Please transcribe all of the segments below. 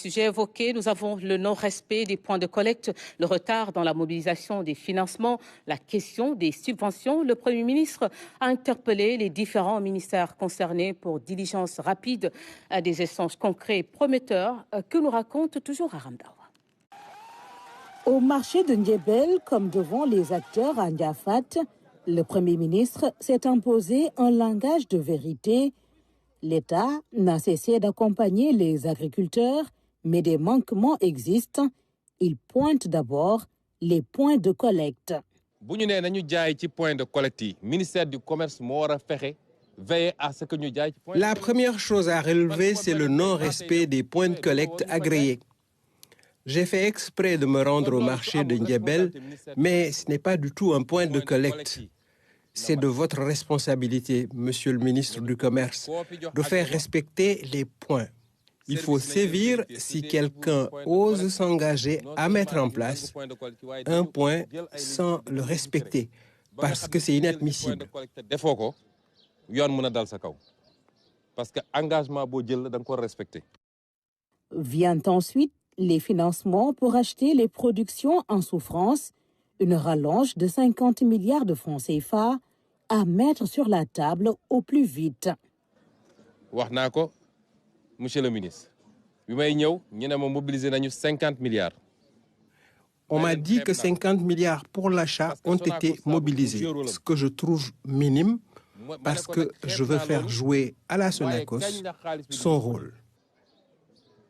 Sujet évoqué, nous avons le non-respect des points de collecte, le retard dans la mobilisation des financements, la question des subventions. Le Premier ministre a interpellé les différents ministères concernés pour diligence rapide à des échanges concrets et prometteurs que nous raconte toujours Aram Dawa. Au marché de Ndiébel, comme devant les acteurs à Ndiafat, le Premier ministre s'est imposé un langage de vérité. L'État n'a cessé d'accompagner les agriculteurs, mais des manquements existent. Il pointe d'abord les points de collecte. Bu ñu nee nañu jaay ci point de collecte yi ministère du commerce moo war a fexe veiller à ce que ñu jaay ci point. La première chose à relever, c'est le non-respect des points de collecte agréés. J'ai fait exprès de me rendre au marché de Ndiébel, mais ce n'est pas du tout un point de collecte. C'est de votre responsabilité, Monsieur le ministre du Commerce, de faire respecter les points. Il faut sévir si quelqu'un ose s'engager à mettre en place un point sans le respecter, parce que c'est inadmissible. Vient ensuite les financements pour acheter les productions en souffrance, une rallonge de 50 milliards de francs CFA à mettre sur la table au plus vite. Monsieur le ministre, bi may ñëw ñu ne ma mobiliser nañu 50 milliards. On m'a dit que 50 milliards pour l'achat ont été mobilisés, ce que je trouve minime parce que je veux faire jouer à la Sonacos son rôle.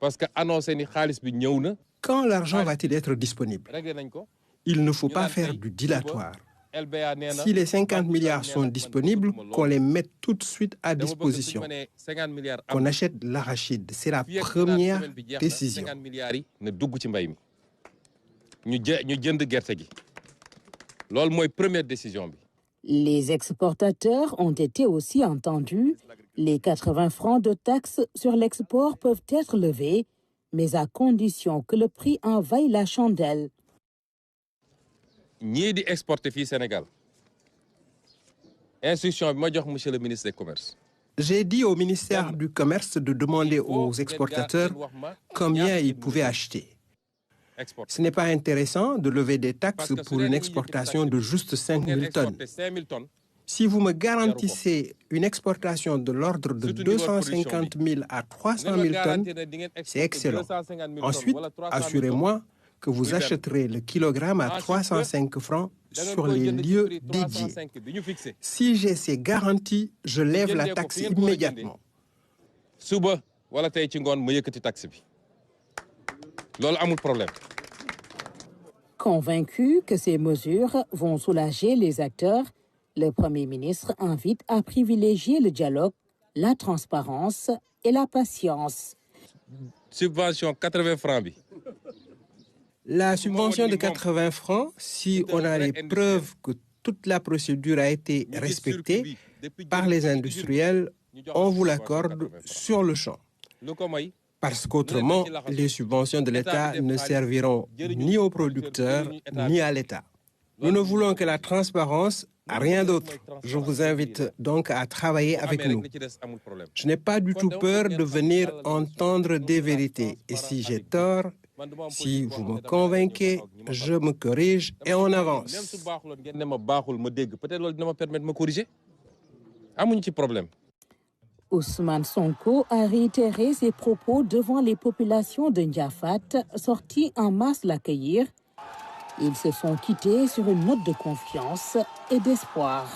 Parce que annoncé ni xaalis bi ñëw na. Quand l'argent va-t-il être disponible? Il ne faut pas faire du dilatoire. Si les 50 milliards sont disponibles, qu'on les mette tout de suite à disposition. Qu'on achète l'arachide, c'est la première décision. Les exportateurs ont été aussi entendus. Les 80 francs de taxes sur l'export peuvent être levés, mais à condition que le prix en vaille la chandelle. Ñii di exporter fii Sénégal instruction bi ma jox monsieur le ministre du Commerce. J'ai dit au ministère du Commerce de demander aux exportateurs combien ils pouvaient acheter. Ce n'est pas intéressant de lever des taxes pour une exportation de juste 5 000 tonnes. Si vous me garantissez une exportation de l'ordre de 250 000 à 300 000 tonnes, c'est excellent. Ensuite, assurez-moi que vous achèterez le kilogramme à 305 francs sur les lieux dédiés. Si j'ai ces garanties, je lève la taxe immédiatement. Convaincu que ces mesures vont soulager les acteurs, le Premier ministre invite à privilégier le dialogue, la transparence et la patience. Subvention 80 francs. La subvention de 80 francs, si on a les preuves que toute la procédure a été respectée par les industriels, on vous l'accorde sur le champ. Parce qu'autrement, les subventions de l'État ne serviront ni aux producteurs ni à l'État. Nous ne voulons que la transparence, rien d'autre. Je vous invite donc à travailler avec nous. Je n'ai pas du tout peur de venir entendre des vérités. Et si j'ai tort, si vous me convainquez, je me corrige et on avance. Ousmane Sonko a réitéré ses propos devant les populations de Ndiafat, sorties en masse l'accueillir. Ils se sont quittés sur une note de confiance et d'espoir.